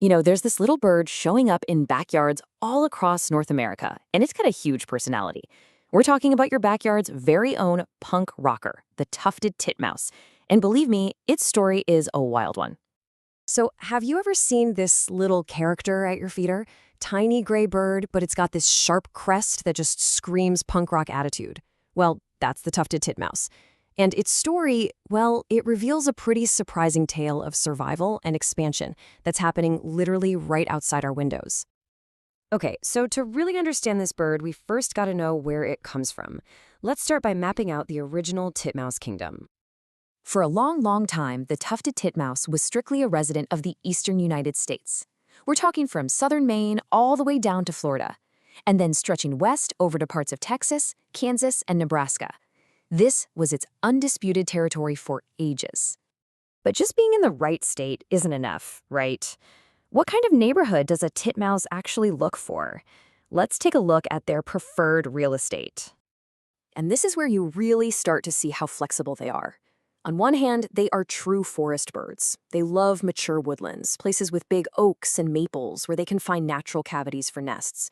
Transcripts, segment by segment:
There's this little bird showing up in backyards all across North America, and it's got a huge personality. We're talking about your backyard's very own punk rocker, the tufted titmouse. And believe me, its story is a wild one. So, have you ever seen this little character at your feeder? Tiny gray bird, but it's got this sharp crest that just screams punk rock attitude. Well, that's the tufted titmouse. And its story, well, it reveals a pretty surprising tale of survival and expansion that's happening literally right outside our windows. Okay, so to really understand this bird, we first got to know where it comes from. Let's start by mapping out the original titmouse kingdom. For a long, long time, the tufted titmouse was strictly a resident of the eastern United States. We're talking from southern Maine all the way down to Florida, and then stretching west over to parts of Texas, Kansas, and Nebraska. This was its undisputed territory for ages. But just being in the right state isn't enough, right? What kind of neighborhood does a titmouse actually look for? Let's take a look at their preferred real estate. And this is where you really start to see how flexible they are. On one hand, they are true forest birds. They love mature woodlands, places with big oaks and maples where they can find natural cavities for nests.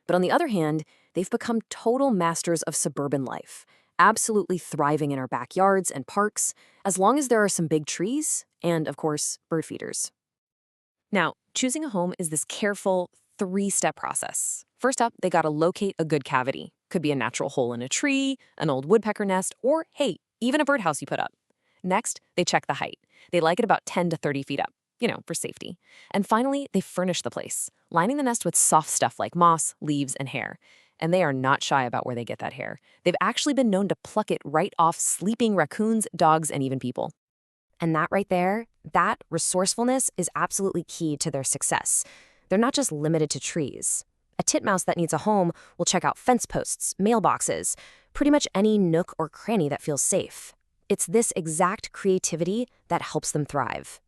But on the other hand, they've become total masters of suburban life, absolutely thriving in our backyards and parks, as long as there are some big trees and, of course, bird feeders. Now, choosing a home is this careful, three-step process. First up, they gotta locate a good cavity. Could be a natural hole in a tree, an old woodpecker nest, or, hey, even a birdhouse you put up. Next, they check the height. They like it about 10 to 30 feet up, for safety. And finally, they furnish the place, lining the nest with soft stuff like moss, leaves, and hair. And they are not shy about where they get that hair. They've actually been known to pluck it right off sleeping raccoons, dogs, and even people. And that right there, that resourcefulness is absolutely key to their success. They're not just limited to trees. A titmouse that needs a home will check out fence posts, mailboxes, pretty much any nook or cranny that feels safe. It's this exact creativity that helps them thrive.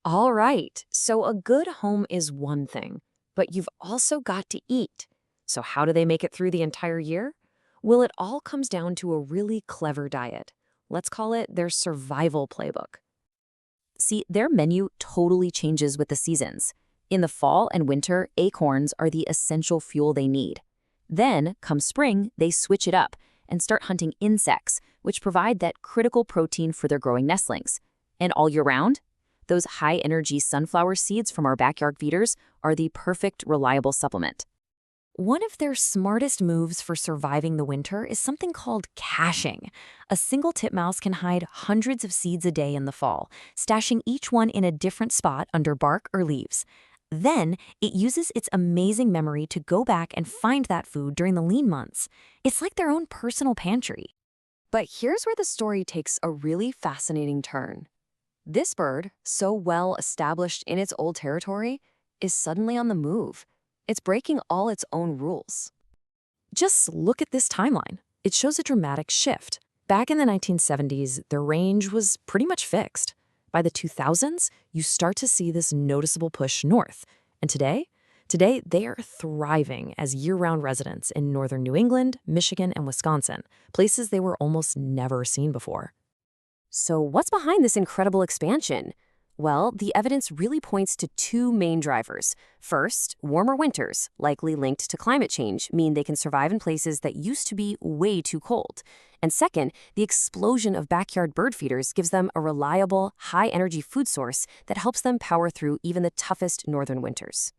All right, so a good home is one thing, but you've also got to eat. So how do they make it through the entire year? Well, it all comes down to a really clever diet. Let's call it their survival playbook. See, their menu totally changes with the seasons. In the fall and winter, acorns are the essential fuel they need. Then, come spring, they switch it up and start hunting insects, which provide that critical protein for their growing nestlings. And all year round, those high-energy sunflower seeds from our backyard feeders are the perfect, reliable supplement. One of their smartest moves for surviving the winter is something called caching. A single titmouse can hide hundreds of seeds a day in the fall, stashing each one in a different spot under bark or leaves. Then, it uses its amazing memory to go back and find that food during the lean months. It's like their own personal pantry. But here's where the story takes a really fascinating turn. This bird, so well established in its old territory, is suddenly on the move. It's breaking all its own rules. Just look at this timeline. It shows a dramatic shift. Back in the 1970s, their range was pretty much fixed. By the 2000s, you start to see this noticeable push north. And today they are thriving as year-round residents in northern New England, Michigan, and Wisconsin, places they were almost never seen before. So what's behind this incredible expansion? Well, the evidence really points to two main drivers. First, warmer winters, likely linked to climate change, mean they can survive in places that used to be way too cold. And second, the explosion of backyard bird feeders gives them a reliable, high-energy food source that helps them power through even the toughest northern winters.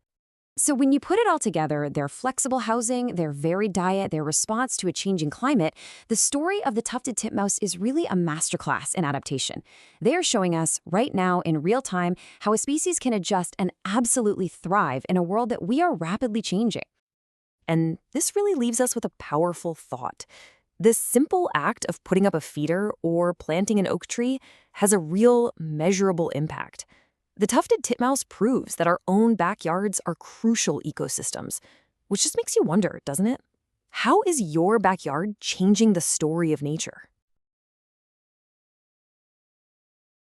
So when you put it all together, their flexible housing, their varied diet, their response to a changing climate, the story of the tufted titmouse is really a masterclass in adaptation. They are showing us right now in real time how a species can adjust and absolutely thrive in a world that we are rapidly changing. And this really leaves us with a powerful thought. This simple act of putting up a feeder or planting an oak tree has a real, measurable impact. The tufted titmouse proves that our own backyards are crucial ecosystems, which just makes you wonder, doesn't it? How is your backyard changing the story of nature?